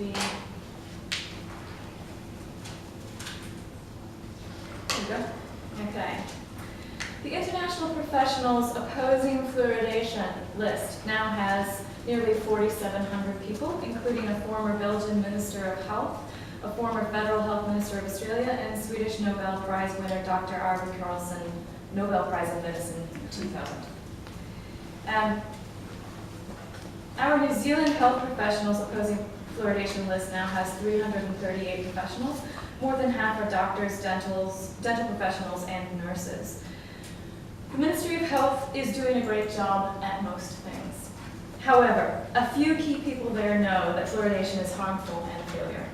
be, there you go. Okay. The international professionals opposing fluoridation list now has nearly 4,700 people, including a former Belgian Minister of Health, a former Federal Health Minister of Australia, and Swedish Nobel Prize winner Dr. Arvid Carlsson, Nobel Prize in Medicine 2000. Our New Zealand health professionals opposing fluoridation list now has 338 professionals. More than half are doctors, dental professionals, and nurses. The Ministry of Health is doing a great job at most things. However, a few key people there know that fluoridation is harmful and a failure.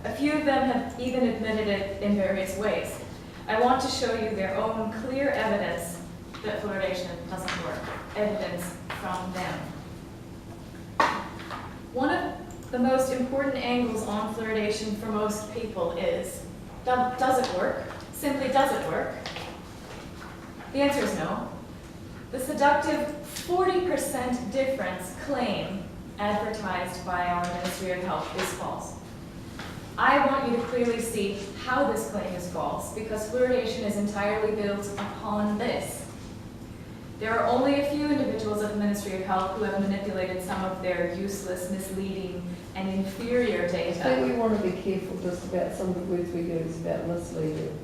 A few of them have even admitted it in various ways. I want to show you their own clear evidence that fluoridation doesn't work. Evidence from them. One of the most important angles on fluoridation for most people is, does it work? Simply, does it work? The answer is no. The seductive 40% difference claim advertised by our Ministry of Health is false. I want you to clearly see how this claim is false, because fluoridation is entirely built upon this. There are only a few individuals at the Ministry of Health who have manipulated some of their useless, misleading, and inferior I data. think we want to be careful just about some of the words we use about misleading.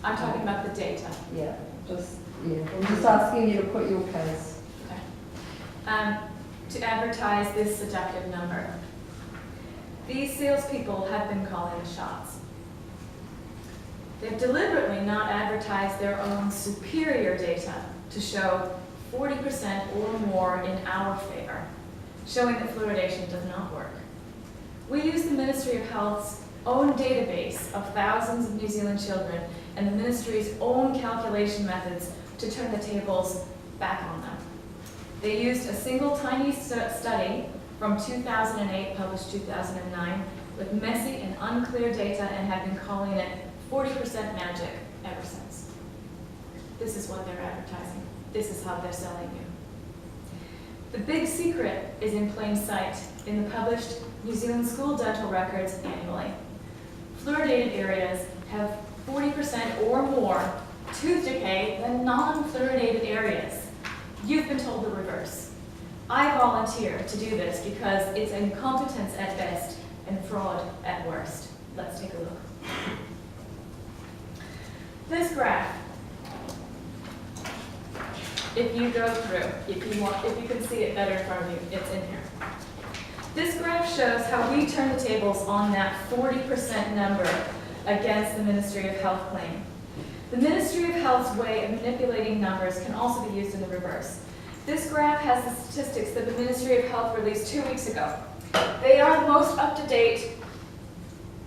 I'm talking about the data. Yeah, I'm just asking you to put your case. Okay. To advertise this seductive number. These salespeople have been calling the shots. They've deliberately not advertised their own superior data to show 40% or more in our favor, showing that fluoridation does not work. We use the Ministry of Health's own database of thousands of New Zealand children and the Ministry's own calculation methods to turn the tables back on them. They used a single tiny study from 2008, published 2009, with messy and unclear data, and have been calling it 40% magic ever since. This is what they're advertising. This is how they're selling you. The big secret is in plain sight in the published New Zealand school dental records annually. Fluoridated areas have 40% or more tooth decay than non-fluoridated areas. You've been told the reverse. I volunteer to do this because it's incompetence at best and fraud at worst. Let's take a look. This graph, if you go through, if you can see it better in front of you, it's in here. This graph shows how we turn the tables on that 40% number against the Ministry of Health claim. The Ministry of Health's way of manipulating numbers can also be used in the reverse. This graph has the statistics that the Ministry of Health released 2 weeks ago. They are the most up-to-date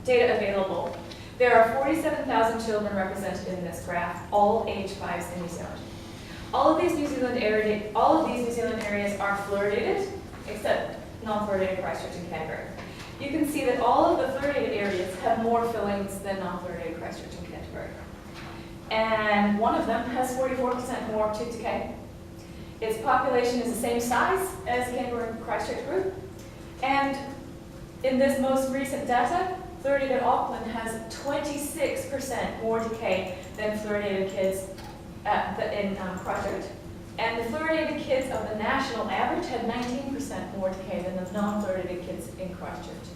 data available. There are 47,000 children represented in this graph, all age 5s in New Zealand. All of these New Zealand areas are fluoridated, except non-fluoridated Christchurch and Canterbury. You can see that all of the fluoridated areas have more fillings than non-fluoridated Christchurch and Canterbury. And one of them has 44% more tooth decay. Its population is the same size as Canterbury and Christchurch group. And in this most recent data, fluoridated Auckland has 26% more decay than fluoridated kids in Christchurch. And the fluoridated kids of the national average had 19% more decay than the non-fluoridated kids in Christchurch.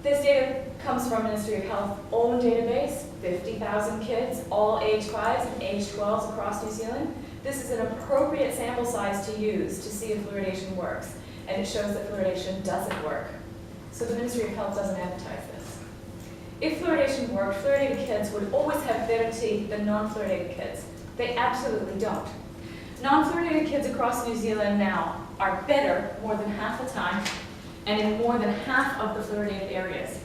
This data comes from Ministry of Health's own database, 50,000 kids, all age 5s and age 12s across New Zealand. This is an appropriate sample size to use to see if fluoridation works, and it shows that fluoridation doesn't work. So the Ministry of Health doesn't advertise this. If fluoridation worked, fluoridated kids would always have better teeth than non-fluoridated kids. They absolutely don't. Non-fluoridated kids across New Zealand now are better more than half the time and in more than half of the fluoridated areas.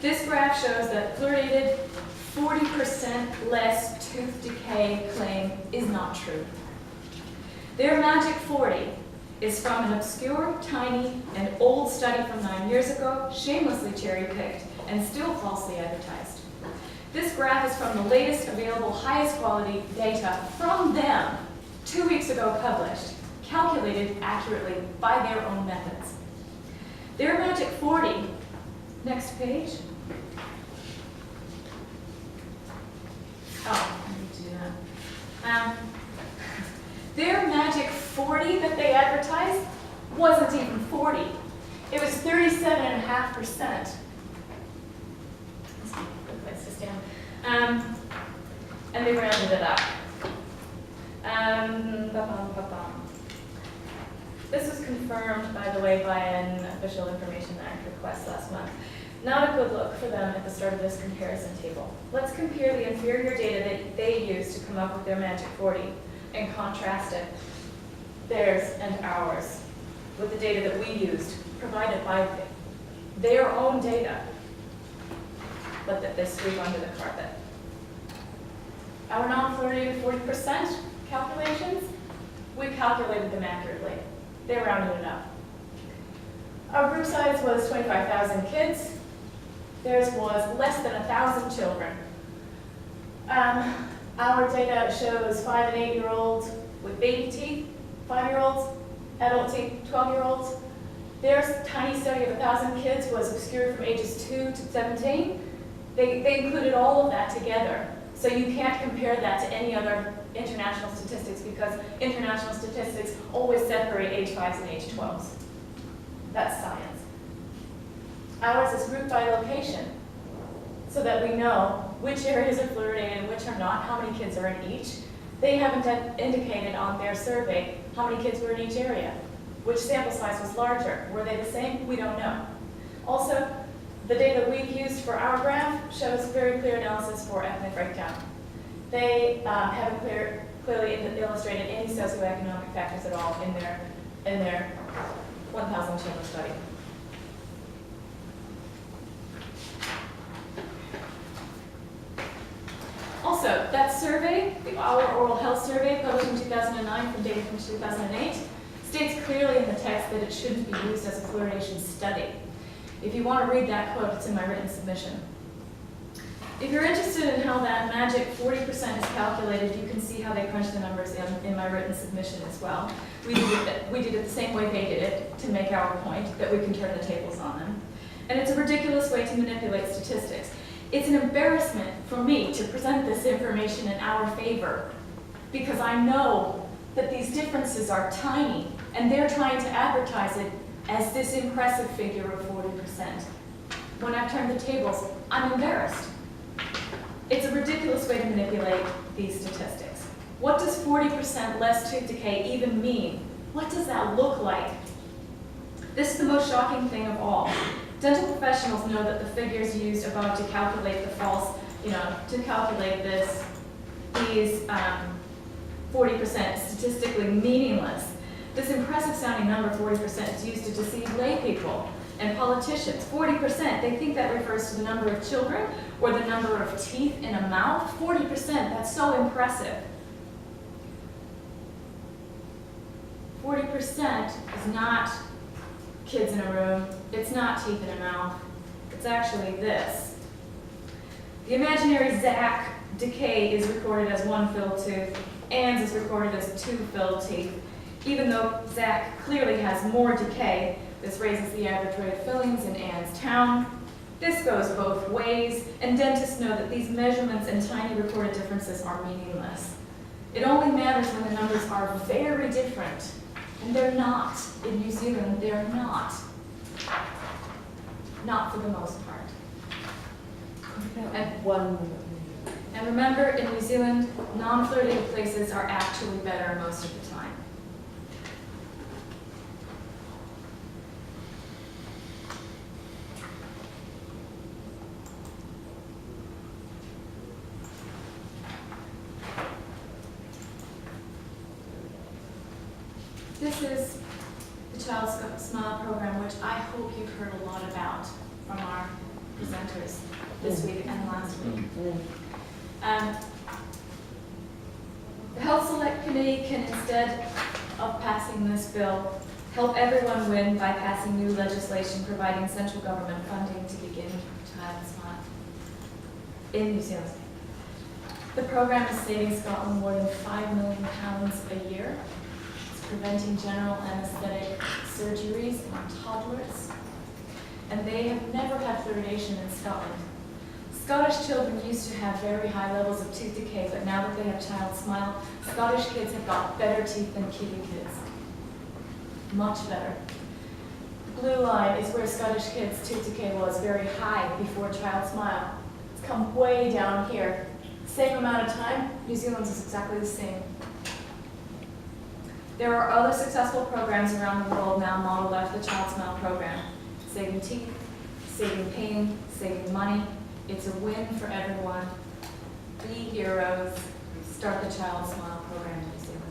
This graph shows that fluoridated 40% less tooth decay claim is not true. Their magic 40 is from an obscure, tiny, and old study from 9 years ago, shamelessly cherry-picked, and still falsely advertised. This graph is from the latest available highest quality data from them, 2 weeks ago published. calculated accurately by their own methods. Their magic 40, next page. Oh, I need to do that. Their magic 40 that they advertised wasn't even 40. It was 37.5%. Good place to stand. And they rounded it up. This was confirmed, by the way, by an official Information Act request last month. Not a good look for them at the start of this comparison table. Let's compare the inferior data that they used to come up with their magic 40 and contrast it, theirs and ours, with the data that we used, provided by their own data, but that they sweep under the carpet. Our non-fluoridated 40% calculations, we calculated them accurately. They rounded it up. Our group size was 25,000 kids. Theirs was less than 1,000 children. Our data shows 5 and 8-year-olds with baby teeth, 5-year-olds, adult teeth, 12-year-olds. Their tiny study of 1,000 kids was obscured from ages 2 to 17. They included all of that together. So you can't compare that to any other international statistics because international statistics always separate age 5s and age 12s. That's science. Ours is grouped by location so that we know which areas are fluoridated and which are not, how many kids are in each. They haven't indicated on their survey how many kids were in each area. Which sample size was larger? Were they the same? We don't know. Also, the data we've used for our graph shows very clear analysis for ethnic breakdown. They haven't clearly illustrated any socioeconomic factors at all in their 1,000 children study. Also, that survey, our oral health survey published in 2009 from data from 2008, states clearly in the text that it shouldn't be used as a fluoridation study. If you want to read that quote, it's in my written submission. If you're interested in how that magic 40% is calculated, you can see how they crunch the numbers in my written submission as well. We did it the same way they did it to make our point that we can turn the tables on them. And it's a ridiculous way to manipulate statistics. It's an embarrassment for me to present this information in our favor because I know that these differences are tiny and they're trying to advertise it as this impressive figure of 40%. When I've turned the tables, I'm embarrassed. It's a ridiculous way to manipulate these statistics. What does 40% less tooth decay even mean? What does that look like? This is the most shocking thing of all. Dental professionals know that the figures used above to calculate the false, to calculate these 40% statistically meaningless. This impressive sounding number, 40%, is used to deceive lay people and politicians. 40%, they think that refers to the number of children or the number of teeth in a mouth. 40%, that's so impressive. 40% is not kids in a room, it's not teeth in a mouth, it's actually this. The imaginary Zach decay is recorded as 1 filled tooth, Ann's is recorded as 2 filled teeth. Even though Zach clearly has more decay, this raises the average rate of fillings in Ann's town. This goes both ways, and dentists know that these measurements and tiny recorded differences are meaningless. It only matters when the numbers are very different, and they're not. In New Zealand, they're not. Not for the most part. And remember, in New Zealand, non-fluoridated places are actually better most of the time. This is the Child Smile program, which I hope you've heard a lot about from our presenters this week and last week. The Health Select Committee can, instead of passing this bill, help everyone win by passing new legislation providing central government funding to begin Child Smile in New Zealand. The program is saving Scotland more than £5 million a year. It's preventing general anesthetic surgeries on toddlers. And they have never had fluoridation in Scotland. Scottish children used to have very high levels of tooth decay, but now that they have child smile, Scottish kids have got better teeth than Kiwi kids. Much better. The blue line is where Scottish kids' tooth decay was very high before child smile. It's come way down here. Same amount of time, New Zealand's is exactly the same. There are other successful programs around the world now modeled after the Child Smile program. Saving teeth, saving pain, saving money. It's a win for everyone. Be heroes. Start the Child Smile program in New Zealand.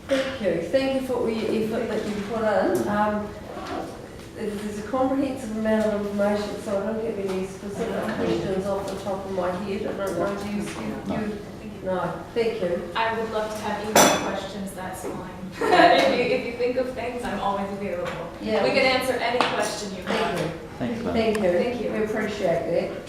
Thank you. Thank you for all your effort that you put in. There's a comprehensive amount of information, so I don't have any specific questions off the top of my head. I don't know, do you? No, thank you. I would love to have email questions, that's fine. if you think of things, I'm always available. Yeah. We can answer any question you have. Thank you. Thanks, Lynn. Thank you. Thank you. We appreciate that.